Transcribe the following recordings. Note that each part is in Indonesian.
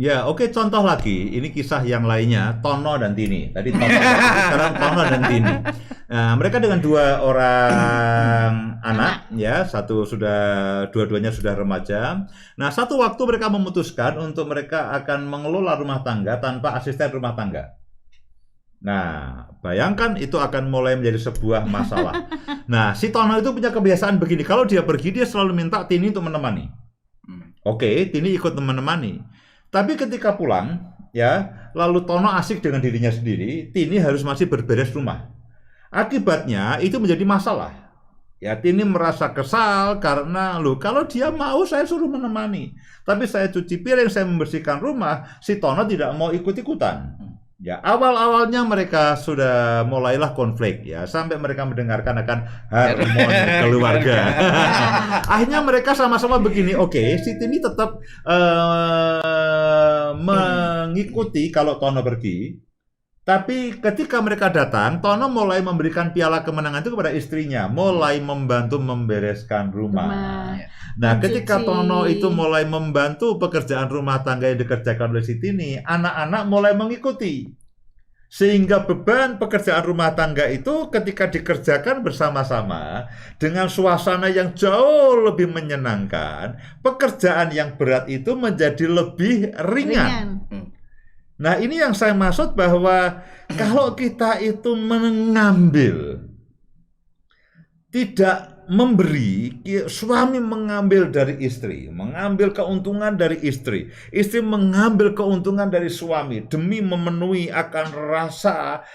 Ya, oke, contoh lagi. Ini kisah yang lainnya, Tono dan Tini. Tadi Tono, sekarang Tono dan Tini. Nah, mereka dengan dua orang anak, ya, dua-duanya sudah remaja. Nah, satu waktu mereka memutuskan untuk mereka akan mengelola rumah tangga tanpa asisten rumah tangga. Nah, bayangkan itu akan mulai menjadi sebuah masalah. Nah, si Tono itu punya kebiasaan begini. Kalau dia pergi, dia selalu minta Tini untuk menemani. Oke, Tini ikut menemani. Tapi ketika pulang, ya, lalu Tono asik dengan dirinya sendiri, Tini harus masih berberes rumah. Akibatnya itu menjadi masalah. Ya, Tini merasa kesal karena kalau dia mau saya suruh menemani, tapi saya cuci piring, saya membersihkan rumah, si Tono tidak mau ikut-ikutan. Ya, awal-awalnya mereka sudah mulailah konflik, ya, sampai mereka mendengarkan akan harmoni keluarga. Akhirnya mereka sama-sama begini, oke, si Tini tetap mengikuti kalau Tono pergi. Tapi ketika mereka datang, Tono mulai memberikan piala kemenangan itu kepada istrinya, mulai membantu membereskan rumah. Nah, ketika Tono itu mulai membantu pekerjaan rumah tangga yang dikerjakan oleh si Tini, anak-anak mulai mengikuti. Sehingga beban pekerjaan rumah tangga itu ketika dikerjakan bersama-sama dengan suasana yang jauh lebih menyenangkan, pekerjaan yang berat itu menjadi lebih ringan. Nah, ini yang saya maksud bahwa kalau kita itu mengambil, tidak memberi, suami mengambil dari istri, mengambil keuntungan dari istri, istri mengambil keuntungan dari suami demi memenuhi akan rasa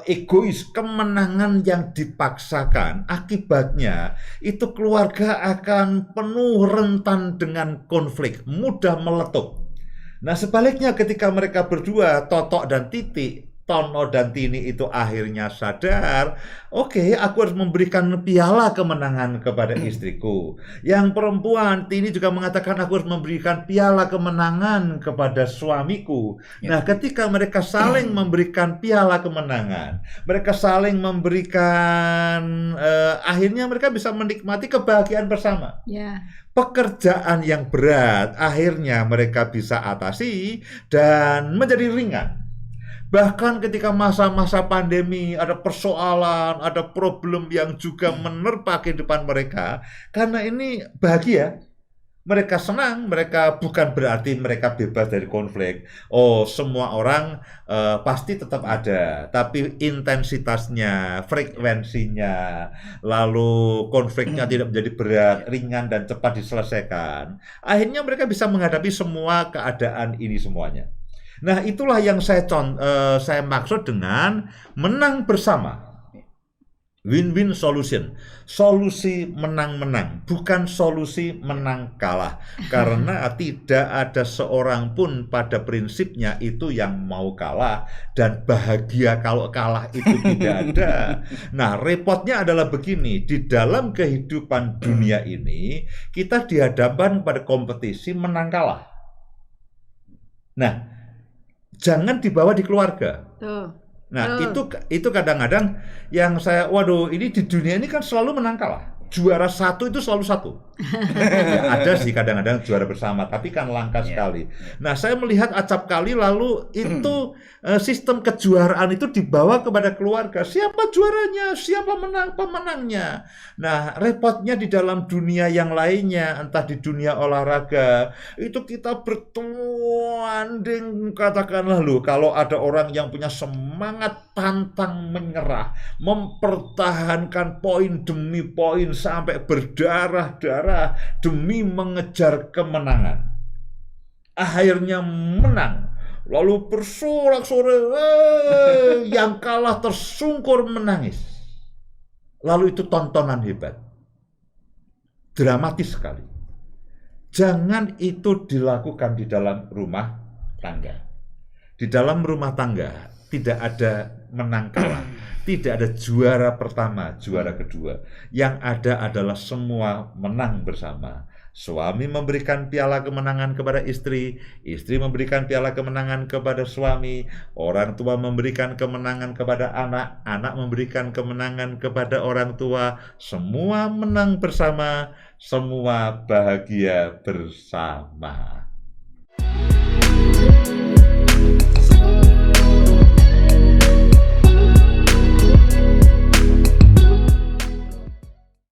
egois, kemenangan yang dipaksakan. Akibatnya itu keluarga akan penuh rentan dengan konflik, mudah meletup. Nah, sebaliknya ketika mereka berdua, Totok dan Titik, Tono dan Tini itu akhirnya sadar, oke, aku harus memberikan piala kemenangan kepada istriku. Yang perempuan, Tini juga mengatakan aku harus memberikan piala kemenangan kepada suamiku. Nah, ketika mereka saling memberikan piala kemenangan, mereka saling memberikan, akhirnya mereka bisa menikmati kebahagiaan bersama. Pekerjaan yang berat akhirnya mereka bisa atasi dan menjadi ringan. Bahkan ketika masa-masa pandemi ada persoalan, ada problem yang juga menerpa kehidupan mereka, karena ini bahagia, mereka senang, mereka bukan berarti mereka bebas dari konflik. Oh, semua orang pasti tetap ada, tapi intensitasnya, frekuensinya, lalu konfliknya tidak menjadi berat, ringan dan cepat diselesaikan. Akhirnya mereka bisa menghadapi semua keadaan ini semuanya. Nah, itulah yang saya maksud dengan menang bersama. Win-win solution. Solusi menang-menang, bukan solusi menang kalah. Karena tidak ada seorang pun pada prinsipnya itu yang mau kalah dan bahagia kalau kalah itu tidak ada. Nah, repotnya adalah begini, di dalam kehidupan dunia ini kita dihadapkan pada kompetisi menang kalah. Nah, jangan dibawa di keluarga. Nah, itu kadang-kadang yang waduh, ini di dunia ini kan selalu menang kalah. Juara satu itu selalu satu. Ya, ada sih kadang-kadang juara bersama, tapi kan langka sekali. Nah, saya melihat acap kali lalu itu sistem kejuaraan itu dibawa kepada keluarga. Siapa juaranya? Siapa pemenangnya? Nah, repotnya di dalam dunia yang lainnya, entah di dunia olahraga, itu kita bertanding, katakanlah kalau ada orang yang punya semangat pantang menyerah, mempertahankan poin demi poin sampai berdarah-darah demi mengejar kemenangan. Akhirnya menang, lalu bersorak-sorai, yang kalah tersungkur menangis. Lalu itu tontonan hebat, dramatis sekali. Jangan itu dilakukan di dalam rumah tangga. Di dalam rumah tangga tidak ada menang kalah, tidak ada juara pertama, juara kedua. Yang ada adalah semua menang bersama. Suami memberikan piala kemenangan kepada istri, istri memberikan piala kemenangan kepada suami, orang tua memberikan kemenangan kepada anak, anak memberikan kemenangan kepada orang tua. Semua menang bersama, semua bahagia bersama.